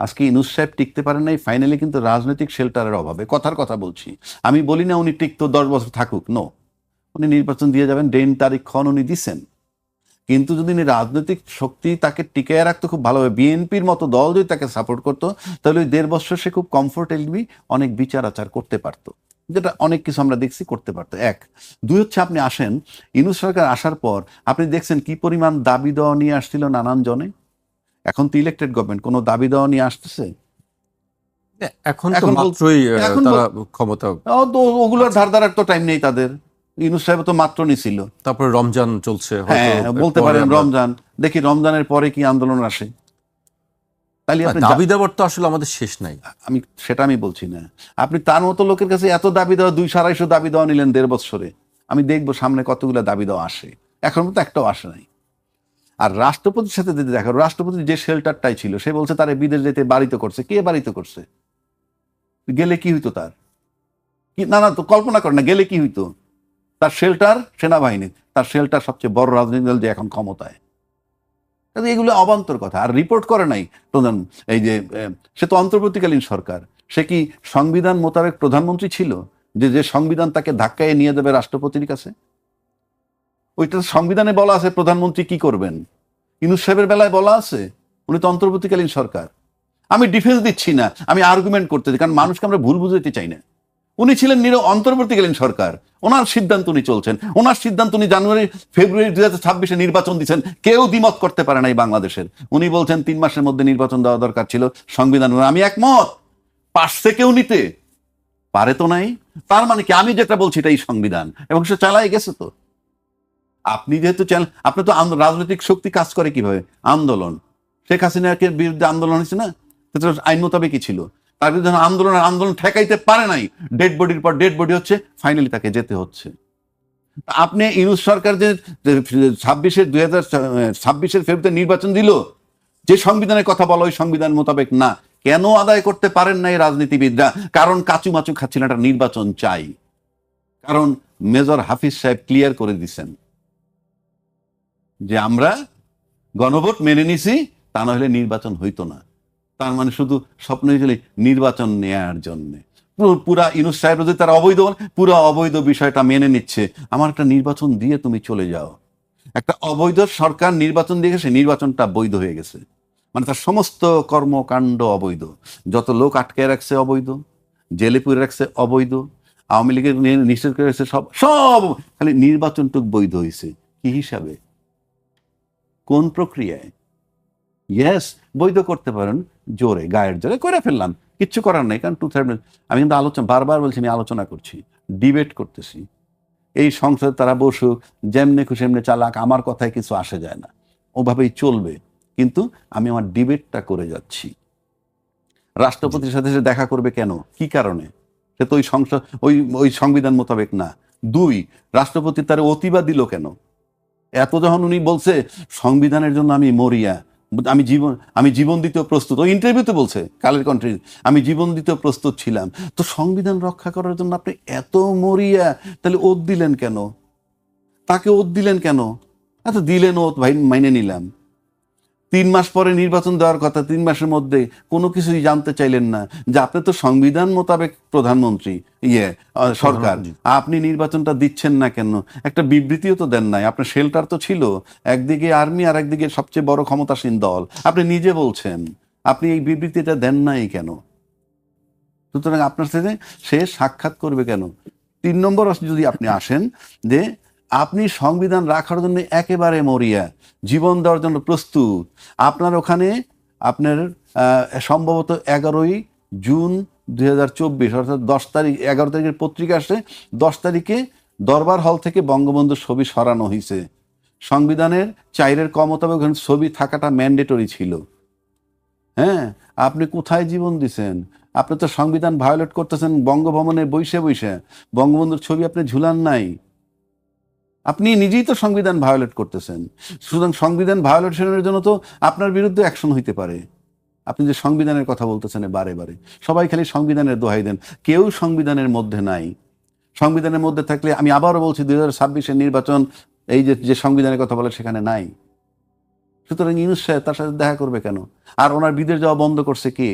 আজকে ইউনূস সাহেব টিকতে পারেন নাই ফাইনালি কিন্তু রাজনৈতিক শেল্টারের অভাবে। কথার কথা বলছি, আমি বলি না উনি টিকতো 10 বছর থাকুক, নো, উনি নির্বাচন দিয়ে যাবেন, ডেন তারিখক্ষণ উনি দিছেন। কিন্তু যদি রাজনৈতিক শক্তি তাকে টিকায় রাখতো খুব ভালোভাবে, বিএনপির মতো দল যদি তাকে সাপোর্ট করতো, তাহলে ওই 1.5 বছর সে খুব কমফোর্টেবলি অনেক বিচার আচার করতে পারতো, যেটা অনেক কিছু আমরা দেখছি করতে পারতো। এক, দুই হচ্ছে আপনি আসেন, ইউনূস সরকার আসার পর আপনি দেখছেন কি পরিমাণ দাবি দেওয়া নিয়ে আসছিল নানান জনে। এখন তো ইলেক্টেড গভর্নমেন্ট, কোনো দাবি দেওয়া নিয়ে আসতেছে? এখন তো এখন মাত্রই এখন তারা ক্ষমতা, তো ওগুলোর ধার ধারার তো টাইম নেই তাদের। ইউনূস সাহেব তো মাত্র নিছিল। তারপরে রমজান চলছে, হয়তো হ্যাঁ, বলতে পরে পারেন আমরা রমজান, দেখি রমজানের পরে কি আন্দোলন আসে। তাহলে আপনি দাবি দেওয়ার তো আসলে আমাদের শেষ নাই। সেটা আমি বলছি না, আপনি তার মতো লোকের কাছে এত দাবি দেওয়া, 200-250 দাবি দেওয়া নিলেন 1.5 বছরে। আমি দেখবো সামনে কতগুলো দাবি দেওয়া আসে, এখন তো একটাও আসে নাই। আর রাষ্ট্রপতির সাথে যদি দেখো, রাষ্ট্রপতির যে শেল্টারটাই ছিল, সে বলছে তারে বিদেশ যেতে বাড়িতে করছে। কে বাড়িতে করছে? গেলে কি হইতো তার? কি না না, তো কল্পনা করে না, গেলে কি হইতো? তার শেল্টার সেনাবাহিনী, তার শেল্টার সবচেয়ে বড় রাজনৈতিক দল যে এখন ক্ষমতায়। কাজে এগুলো অবান্তর কথা। আর রিপোর্ট করে নাই প্রধান, এই যে সে তো অন্তর্বর্তীকালীন সরকার, সে কি সংবিধান মোতাবেক প্রধানমন্ত্রী ছিল, যে যে সংবিধান তাকে ধাক্কায় নিয়ে যাবে রাষ্ট্রপতির কাছে? ওইটা সংবিধানে বলা আছে প্রধানমন্ত্রী কি করবেন। ইউনূস সাহেবের বেলায় বলা আছে, উনি তো অন্তর্বর্তীকালীন সরকার। আমি ডিফেন্স দিচ্ছি না, আমি আর্গুমেন্ট করতে চাই, কারণ মানুষকে আমরা ভুল বুঝাতে চাই না। উনি ছিলেন অন্তর্বর্তীকালীন সরকার, ওনার সিদ্ধান্ত উনি চলছেন, ওনার সিদ্ধান্ত উনি ফেব্রুয়ারি 2026 নির্বাচন দিচ্ছেন, কেউ দ্বিমত করতে পারে নাই বাংলাদেশের। উনি বলছেন 3 মাসের মধ্যে নির্বাচন দেওয়া দরকার ছিল, সংবিধান, আমি একমত। পারছে কেউ নিতে? পারে তো নাই। তার মানে কি আমি যেটা বলছি এটাই সংবিধান, এবং সে চালাই গেছে। তো আপনি যেহেতু আপনি তো রাজনৈতিক শক্তি কাজ করে কিভাবে? আন্দোলন। শেখ হাসিনার বিরুদ্ধে আন্দোলন হয়েছে না, সেটা আইন মোতাবেকই ছিল। তার বিরুদ্ধে আন্দোলন ঠেকাইতে পারে নাই, ডেড বডির পর ডেড বডি হচ্ছে, ফাইনালি তাকে যেতে হচ্ছে। আপনি ইউনূস সরকার যে 2026 ফেব্রুয়ারিতে নির্বাচন দিল, যে সংবিধানের কথা বলা ওই সংবিধান মোতাবেক না, কেন আদায় করতে পারেন নাই রাজনীতিবিদরা? কারণ কাচুমাচু খাচ্ছিলেন, একটা নির্বাচন চাই। কারণ মেজর হাফিজ সাহেব ক্লিয়ার করে দিচ্ছেন যে আমরা গণভোট মেনে নিছি, তা না হলে নির্বাচন হইতো না। তার মানে শুধু স্বপ্ন হয়েছিল নির্বাচন নেয়ার জন্য। পুরা ইউনূস সাহেব যদি তারা অবৈধ, পুরো অবৈধ বিষয়টা মেনে নিচ্ছে, আমার একটা নির্বাচন দিয়ে তুমি চলে যাও। একটা অবৈধ সরকার নির্বাচন দিয়ে গেছে, নির্বাচনটা বৈধ হয়ে গেছে, মানে তার সমস্ত কর্মকাণ্ড অবৈধ। যত লোক আটকে রাখছে অবৈধ, জেলে পুরে রাখছে অবৈধ, আওয়ামী লীগের নিষেধ করে রাখছে সব সব, খালি নির্বাচনটুক বৈধ হয়েছে। কি হিসাবে? কোন প্রক্রিয়ায়? ইয়েস, বৈধ করতে পারেন, জোরে, গায়ের জোরে করে ফেললাম, কিচ্ছু করার নেই। কারণ আমি কিন্তু আলোচনা, বারবার বলছি আমি আলোচনা করছি, ডিবেট করতেছি। এই সংসদে তারা বসুক, যেমনে খুশি এমনি চালাক, আমার কথায় কিছু আসে যায় না, ওভাবেই চলবে। কিন্তু আমি আমার ডিবেটটা করে যাচ্ছি। রাষ্ট্রপতির সাথে সে দেখা করবে কেন? কি কারণে? সে তো ওই সংসদ, ওই সংবিধান মোতাবেক না। দুই, রাষ্ট্রপতি তার অতিবাদ দিল কেন? এত যখন উনি বলছে সংবিধানের জন্য আমি মরিয়া, আমি জীবন দিতেও প্রস্তুত, ওই ইন্টারভিউতে বলছে, কালের কন্ট্রি, আমি জীবন দিতেও প্রস্তুত ছিলাম। তো সংবিধান রক্ষা করার জন্য আপনি এত মরিয়া, তাহলে ওত দিলেন কেন? তাকে ওত দিলেন কেন? আচ্ছা দিলেন ওত, ভাই মাইনে নিলাম। 3 মাস পরে নির্বাচন দেওয়ার কথা, 3 মাসের মধ্যে কোনো কিছুই জানতে চাইলেন না যে আপনি তো সংবিধান মোতাবেক প্রধানমন্ত্রী, সরকার, আপনি নির্বাচনটা দিচ্ছেন না কেন? একটা বিবৃতিও তো দেন নাই। আপনার শেল্টার তো ছিল, একদিকে আর্মি আর একদিকে সবচেয়ে বড় ক্ষমতাসীন দল, আপনি নিজে বলছেন, আপনি এই বিবৃতিটা দেন নাই কেন? সুতরাং আপনার সাথে সে সাক্ষাৎ করবে কেন? 3 নম্বর যদি আপনি আসেন যে আপনি সংবিধান রাখার জন্য একেবারে মরিয়া, জীবন দেওয়ার জন্য প্রস্তুত। আপনার ওখানে আপনার সম্ভবত 11ই জুন 2024, অর্থাৎ 10 তারিখ, 11 তারিখের পত্রিকা আসে, 10 তারিখে দরবার হল থেকে বঙ্গবন্ধুর ছবি সরানো হয়েছে। সংবিধানের 4-এর ক মোতাবেক ছবি থাকাটা ম্যান্ডেটরি ছিল। হ্যাঁ, আপনি কোথায় জীবন দিছেন? আপনি তো সংবিধান ভায়োলেট করতেছেন বঙ্গভবনে বৈশে বৈশে, বঙ্গবন্ধুর ছবি আপনি ঝুলান নাই, আপনি নিজেই তো সংবিধান ভায়োলেট করতেছেন। সুতরাং সংবিধান ভায়োলেশনের জন্য তো আপনার বিরুদ্ধে অ্যাকশন হইতে পারে। আপনি যে সংবিধানের কথা বলতেছেন বারে বারে, সবাই খালি সংবিধানের দোহাই দেন, কেউ সংবিধানের মধ্যে নাই। সংবিধানের মধ্যে থাকলে, আমি আবারও বলছি, 2026-এর নির্বাচন, এই যে সংবিধানের কথা বলে সেখানে নাই। সুতরাং ইউনূস সাহেব তার সাথে দেখা করবে কেন? আর ওনার বিদেশ যাওয়া বন্ধ করছে কে?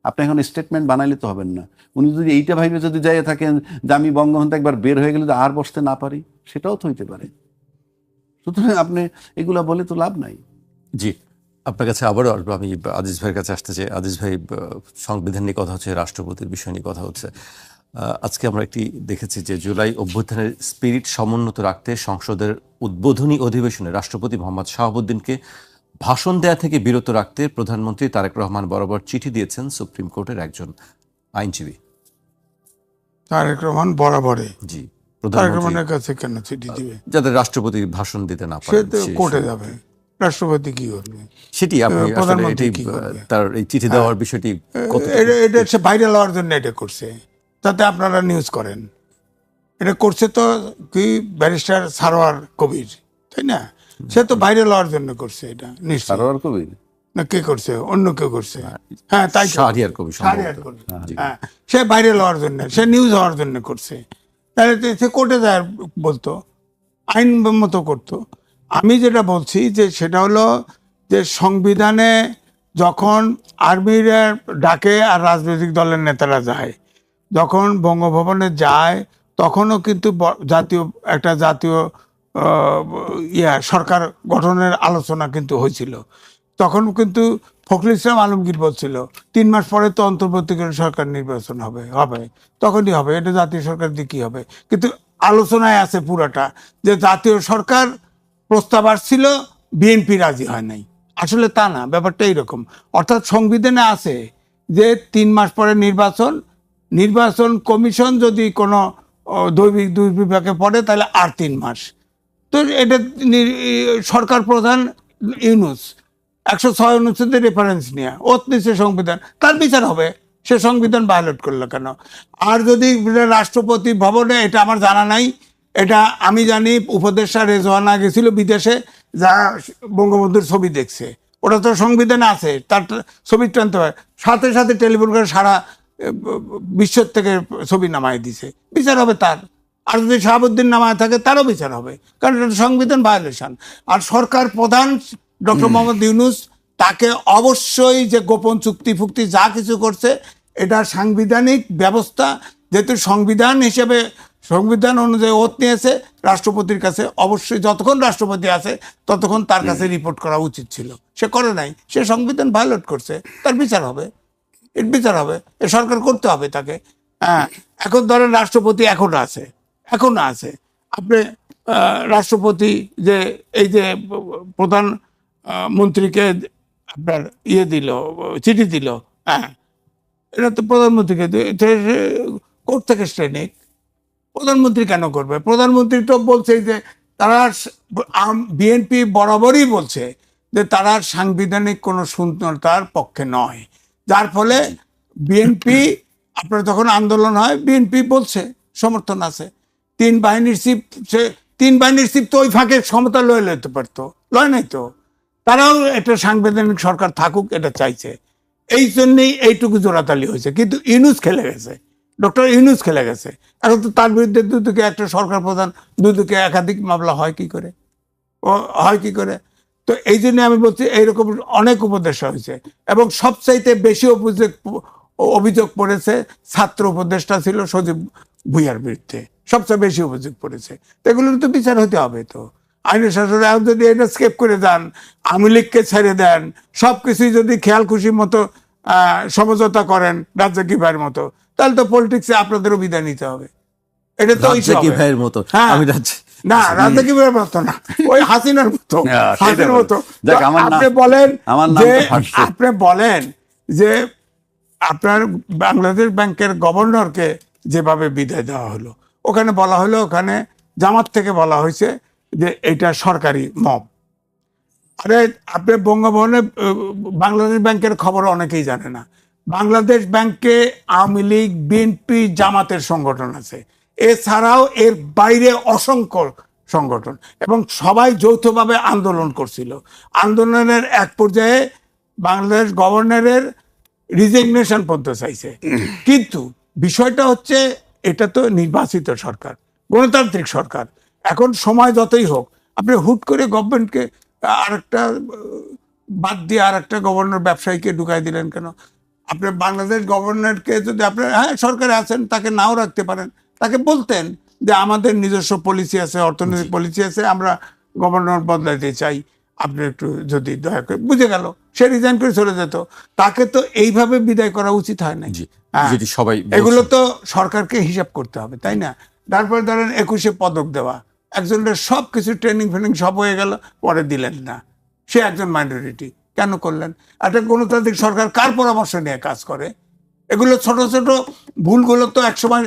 আপনি এখন স্টেটমেন্ট বানাইলে তো হবেন না। উনি যদি এইটা ভাইবে যদি যাইয়ে থাকেন যে আমি বঙ্গবন্ধু একবার বের হয়ে গেলে আর বসতে না পারি, সেটাও তো হইতে পারে। সুতরাং আপনি এগুলা বলে তো লাভ নাই। জি, আপনার কাছে আবারও আসবো। আমি আজিজ ভাইয়ের কাছে আসতে চাই। আজিজ ভাই, সংবিধান নিয়ে কথা হচ্ছে, রাষ্ট্রপতির বিষয় নিয়ে কথা হচ্ছে। আজকে আমরা একটি দেখেছি যে জুলাই অভ্যুত্থানের স্পিরিট সমুন্নত রাখতে সংসদের উদ্বোধনী অধিবেশনে রাষ্ট্রপতি মোহাম্মদ শাহাবুদ্দিনকে ভাষণ দেয়া থেকে বিরত রাখতে প্রধানমন্ত্রী তারেক রহমান বরাবর চিঠি দিয়েছেন সুপ্রিম কোর্টের একজন আইনজীবী। তারেক রহমান বরাবরে জি, তারেক প্রধানমন্ত্রী রহমানের কাছে কেন চিঠি দিবে? যাদের রাষ্ট্রপতি ভাষণ দিতে না সে পারেন তো কোর্টে যাবে, রাষ্ট্রপতি কি করবে? সেটি আপনি আসলে প্রধানমন্ত্রী এটি কি করবে? তার এই চিঠি দেওয়ার বিষয়টি কত এটা সে ভাইরাল হওয়ার জন্য এটা করছে, যাতে আপনারা নিউজ করেন। এটা করছে তো কি ব্যারিস্টার সারোয়ার কবির, তাই না? সে তো ভাইরাল হওয়ার জন্য করছে এটা নিশ্চয়। সারোয়ার কবির না, কে করছে? অন্য কেউ করছে। হ্যাঁ, তাই তো। শাহরিয়ার কবি শাহরিয়ার সম্ভবত। কবির। জি। হ্যাঁ, সে ভাইরাল হওয়ার জন্য, সে নিউজ হওয়ার জন্য করছে। তাহলে তো সে কোর্টে যায় বলতো, আইন মতো করতো। আমি যেটা বলছি যে সেটা হলো যে সংবিধানে যখন আর্মির ডাকে আর রাজনৈতিক দলের নেতারা যায়, যখন বঙ্গভবনে যায়, তখনও কিন্তু জাতীয় সরকার গঠনের আলোচনা কিন্তু হয়েছিল। তখন কিন্তু ফখরুল ইসলাম আলমগীর বলছিল 3 মাস পরে তো অন্তর্বর্তীকালীন সরকার নির্বাচন হবে, তখনই হবে, এটা জাতীয় সরকার দিয়ে কি হবে। কিন্তু আলোচনায় আছে পুরাটা যে জাতীয় সরকার প্রস্তাব আসছিল, বিএনপি রাজি হয় নাই। আসলে তা না, ব্যাপারটা এইরকম। অর্থাৎ সংবিধানে আছে যে 3 মাস পরে নির্বাচন কমিশন যদি কোনো দুর্বিপাকে পড়ে তাহলে আর 3 মাস। তো এটা সরকার প্রধান ইউনূস 106 অনুচ্ছেদের রেফারেন্স নিয়ে ওত নিচে সংবিধান, তার বিচার হবে সে সংবিধান ভায়োলেট করলো কেন। আর যদি রাষ্ট্রপতি ভবনে, এটা আমার জানা নাই, এটা আমি জানি উপদেষ্টা রেজওয়ানা গেছিল বিদেশে, যা বঙ্গবন্ধুর ছবি দেখছে, ওটা তো সংবিধানে আছে, তার ছবি টানতে হয়, সাথে সাথে টেলিফোন করে সারা বিশ্ব থেকে ছবি নামায় দিছে, বিচার হবে তার। আর যদি শাহাবুদ্দিন নামায় থাকে তারও বিচার হবে, কারণ এটা সংবিধান ভায়োলেশন। আর সরকার প্রধান ডক্টর মোহাম্মদ ইউনূস, তাকে অবশ্যই যে গোপন চুক্তি ফুক্তি যা কিছু করছে এটা সাংবিধানিক ব্যবস্থা, যেহেতু সংবিধান হিসেবে সংবিধান অনুযায়ী ওত নিয়েছে, রাষ্ট্রপতির কাছে অবশ্যই যতক্ষণ রাষ্ট্রপতি আছে ততক্ষণ তার কাছে রিপোর্ট করা উচিত ছিল, সে করে নাই, সে সংবিধান ভায়োলেট করছে, তার বিচার হবে, এর বিচার হবে, এ সরকার করতে হবে তাকে। হ্যাঁ, এখন ধরেন রাষ্ট্রপতি এখনো আছে, আপনি রাষ্ট্রপতি যে এই যে প্রধান মন্ত্রীকে আপনার চিঠি দিল, হ্যাঁ, এটা তো প্রধানমন্ত্রীকে কোর্ট থেকে স্টেনিক, প্রধানমন্ত্রী কেন করবে? প্রধানমন্ত্রী তো বলছে যে তারা, বিএনপি বরাবরই বলছে যে তারা সাংবিধানিক কোনো শূন্যতার পক্ষে নয়, যার ফলে বিএনপি, আপনার যখন আন্দোলন হয় বিএনপি বলছে সমর্থন আছে। 3 বাহিনীর চিফ তো ওই ফাঁকে ক্ষমতা লইতে পারতো, লয় নাই তো, তারাও একটা সাংবিধানিক সরকার থাকুক এটা চাইছে, এই জন্যই এইটুকু জোড়াতালি হয়েছে। কিন্তু ইউনূস খেলে গেছে, ডক্টর ইউনূস খেলে গেছে। এখন তো তার বিরুদ্ধে দুদিকে একটা সরকার প্রধান, দুদিকে একাধিক মামলা হয় কি করে? তো এই জন্য আমি বলছি এইরকম অনেক উপদেষ্টা হয়েছে, এবং সবচাইতে বেশি অভিযোগ পড়েছে ছাত্র উপদেষ্টা ছিল সজীব ভুইয়ার বিরুদ্ধে, সবচেয়ে বেশি অভিযোগ পড়েছে। তো এগুলোর তো বিচার হতে হবে। তো আইনের শাসনে যদি এটা স্কেপ করে দেন, আওয়ামী লীগকে ছেড়ে দেন, সবকিছুই যদি খেয়াল খুশি মতো সমঝোতা করেন রাজ্জাকি ভাইয়ের মতো, তাহলে তো পলিটিক্সে আপনাদেরও বিদায় নিতে হবে। এটা তো রাজ্জাকি ভাইয়ের মতো, হ্যাঁ, আমি না, রাজ্জাকি ভাইয়ের মতো না, ওই হাসিনার মতো। আপনি বলেন যে আপনার বাংলাদেশ ব্যাংকের গভর্নরকে যেভাবে বিদায় দেওয়া হলো, ওখানে বলা হলো, ওখানে জামাত থেকে বলা হয়েছে যে এটা সরকারি মব। আরে আপনি বঙ্গভবনে বাংলাদেশ ব্যাংকের খবর অনেকেই জানে না। বাংলাদেশ ব্যাংকে আওয়ামী লীগ, বিএনপি, জামাতের সংগঠন আছে, এছাড়াও এর বাইরে অসংখ্য সংগঠন, এবং সবাই যৌথভাবে আন্দোলন করছিল। আন্দোলনের এক পর্যায়ে বাংলাদেশ গভর্নরের রিজিগনেশন পর্যন্ত চাইছে। কিন্তু বিষয়টা হচ্ছে এটা তো নির্বাচিত সরকার, গণতান্ত্রিক সরকার। এখন সময় যতই হোক, আপনি হুট করে গভর্নমেন্টকে আরেকটা বাদ দিয়ে আরেকটা গভর্নর ব্যবসায়ীকে ঢুকাই দিলেন কেন? আপনি বাংলাদেশ গভর্নরকে যদি আপনার সরকারে আছেন, তাকে নাও রাখতে পারেন, তাকে বলতেন যে আমাদের নিজস্ব পলিসি আছে, অর্থনৈতিক পলিসি আছে, আমরা গভর্নর বদলাইতে চাই, আপনি একটু যদি দয়া করে, বুঝে গেল, সে রিজাইন করে চলে যেত। তাকে তো এইভাবে বিদায় করা উচিত হয় না। জি, যেটি সবাই এগুলো বলছেন। তো সরকারকে হিসাব করতে হবে, তাই না? তারপরে ধরেন 21-এ পদক দেওয়া, একজনের সব কিছু ট্রেনিং ফ্রেনিং সব হয়ে গেল, পরে দিলেন না, সে একজন মাইনরিটি, কেন করলেন? একটা গণতান্ত্রিক সরকার কার পরামর্শ নিয়ে কাজ করে? এগুলো ছোট ছোট ভুলগুলো তো একসময়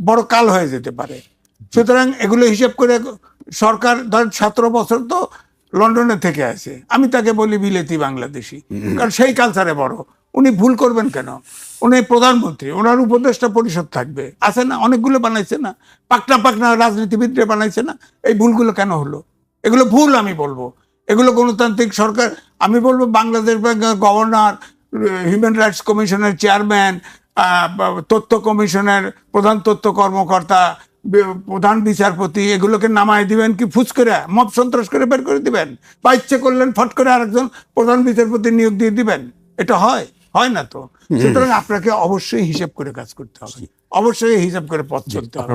বড় কাল হয়ে যেতে পারে। সুতরাং এগুলো হিসাব করে সরকার, ধরেন 17 বছর তো লন্ডনে থেকে আছে, আমি তাকে বলি বিলেতি বাংলাদেশি, কারণ সেই কালচারে বড়। উনি ভুল করবেন কেন? উনি প্রধানমন্ত্রী, ওনার উপদেষ্টা পরিষদ থাকবে, আছে না? অনেকগুলো বানাইছে না, পাকনা পাকনা রাজনীতিবিদরা বানাইছে না? এই ভুলগুলো কেন হলো? এগুলো ভুল আমি বলবো। এগুলো গণতান্ত্রিক সরকার, আমি বলবো বাংলাদেশ ব্যাংকের গভর্নর, হিউম্যান রাইটস কমিশনের চেয়ারম্যান, তথ্য কমিশনের প্রধান তথ্য কর্মকর্তা, প্রধান বিচারপতি, এগুলোকে নামায় দিবেন কি ফুস করে, মব সন্ত্রাস করে বের করে দিবেন? বা ইচ্ছে করলেন ফট করে আরেকজন প্রধান বিচারপতি নিয়োগ দিয়ে দিবেন? এটা হয়? হয় না তো। সুতরাং আপনাকে অবশ্যই হিসাব করে কাজ করতে হবে, অবশ্যই হিসাব করে পথ চলতে হবে।